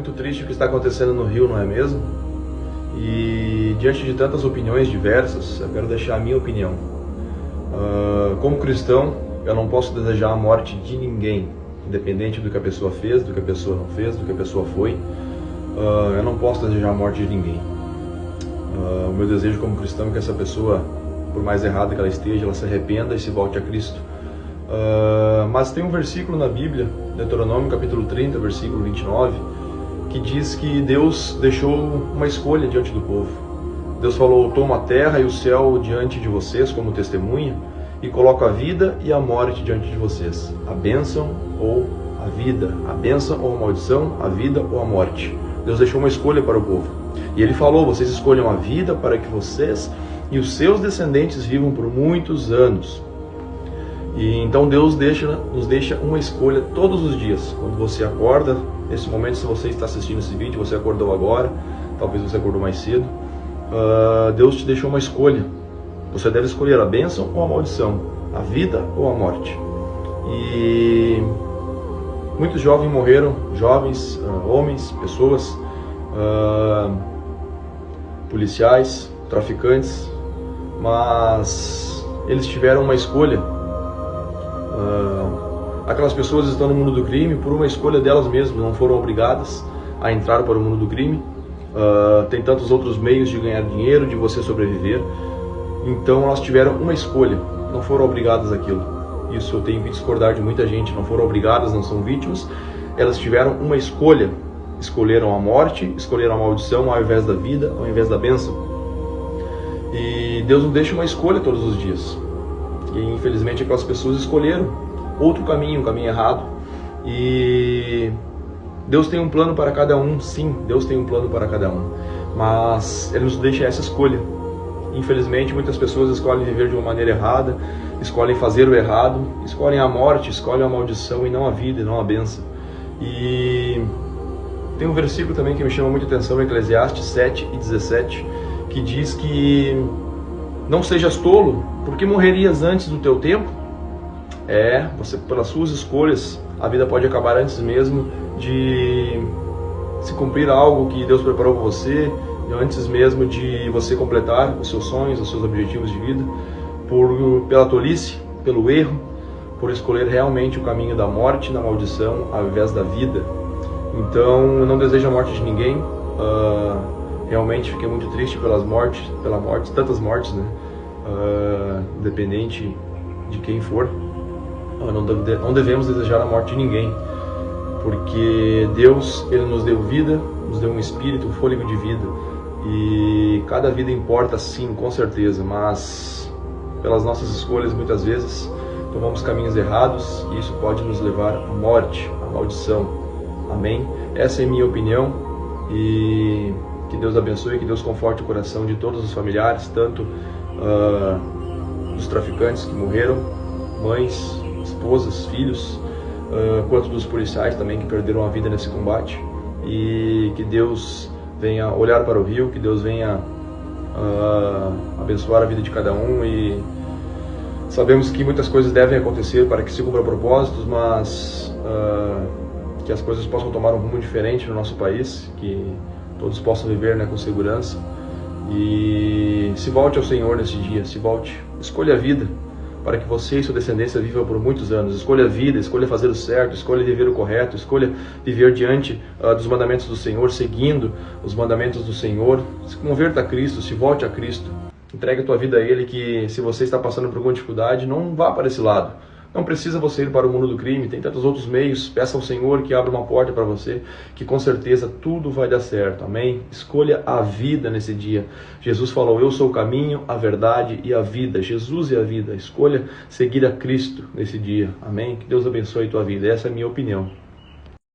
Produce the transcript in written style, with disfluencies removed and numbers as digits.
muito triste o que está acontecendo no Rio, não é mesmo? E diante de tantas opiniões diversas, eu quero deixar a minha opinião. Como cristão, eu não posso desejar a morte de ninguém, independente do que a pessoa fez, do que a pessoa não fez, do que a pessoa foi. Eu não posso desejar a morte de ninguém. O meu desejo como cristão é que essa pessoa, por mais errada que ela esteja, ela se arrependa e se volte a Cristo. Mas tem um versículo na Bíblia, Deuteronômio capítulo 30, versículo 29, que diz que Deus deixou uma escolha diante do povo. Deus falou: toma a terra e o céu diante de vocês como testemunha, e coloco a vida e a morte diante de vocês, a bênção ou a vida, a bênção ou a maldição, a vida ou a morte. Deus deixou uma escolha para o povo, e Ele falou: vocês escolham a vida para que vocês e os seus descendentes vivam por muitos anos. E então Deus nos deixa uma escolha todos os dias. Quando você acorda, nesse momento, se você está assistindo esse vídeo, você acordou agora, talvez você acordou mais cedo, Deus te deixou uma escolha. Você deve escolher a bênção ou a maldição, a vida ou a morte. E muitos jovens morreram, homens, pessoas, policiais, traficantes, mas eles tiveram uma escolha. Aquelas pessoas estão no mundo do crime por uma escolha delas mesmas, não foram obrigadas a entrar para o mundo do crime. Tem tantos outros meios de ganhar dinheiro, de você sobreviver. Então elas tiveram uma escolha, não foram obrigadas àquilo. Isso eu tenho que discordar de muita gente. Não foram obrigadas, não são vítimas. Elas tiveram uma escolha. Escolheram a morte, escolheram a maldição ao invés da vida, ao invés da bênção. E Deus nos deixa uma escolha todos os dias. E infelizmente aquelas pessoas escolheram outro caminho, um caminho errado. E Deus tem um plano para cada um, sim, Deus tem um plano para cada um. Mas Ele nos deixa essa escolha. Infelizmente muitas pessoas escolhem viver de uma maneira errada, escolhem fazer o errado, escolhem a morte, escolhem a maldição e não a vida, e não a bênção. E tem um versículo também que me chama muita atenção, Eclesiastes 7:17, que diz que não sejas tolo, porque morrerias antes do teu tempo. Você, pelas suas escolhas, a vida pode acabar antes mesmo de se cumprir algo que Deus preparou para você, antes mesmo de você completar os seus sonhos, os seus objetivos de vida, pela tolice, pelo erro, por escolher realmente o caminho da morte, da maldição, ao invés da vida. Então, eu não desejo a morte de ninguém. Realmente fiquei muito triste pela morte, tantas mortes, né? Independente de quem for, não devemos desejar a morte de ninguém, porque Deus, Ele nos deu vida, nos deu um espírito, um fôlego de vida, e cada vida importa, sim, com certeza, mas pelas nossas escolhas muitas vezes tomamos caminhos errados, e isso pode nos levar à morte, à maldição. Amém? Essa é a minha opinião, e que Deus abençoe, que Deus conforte o coração de todos os familiares, tanto dos traficantes que morreram, mães, esposas, filhos, quanto dos policiais também que perderam a vida nesse combate. E que Deus venha olhar para o Rio, que Deus venha abençoar a vida de cada um. E sabemos que muitas coisas devem acontecer para que se cumpra propósitos, mas que as coisas possam tomar um rumo diferente no nosso país, que todos possam viver, né, com segurança. E se volte ao Senhor nesse dia, se volte, escolha a vida, para que você e sua descendência vivam por muitos anos. Escolha a vida, escolha fazer o certo, escolha viver o correto, escolha viver diante dos mandamentos do Senhor, seguindo os mandamentos do Senhor. Se converta a Cristo, se volte a Cristo, entregue a tua vida a Ele, que se você está passando por alguma dificuldade, não vá para esse lado. Não precisa você ir para o mundo do crime, tem tantos outros meios. Peça ao Senhor que abra uma porta para você, que com certeza tudo vai dar certo. Amém? Escolha a vida nesse dia. Jesus falou: eu sou o caminho, a verdade e a vida. Jesus é a vida. Escolha seguir a Cristo nesse dia. Amém? Que Deus abençoe a tua vida. Essa é a minha opinião.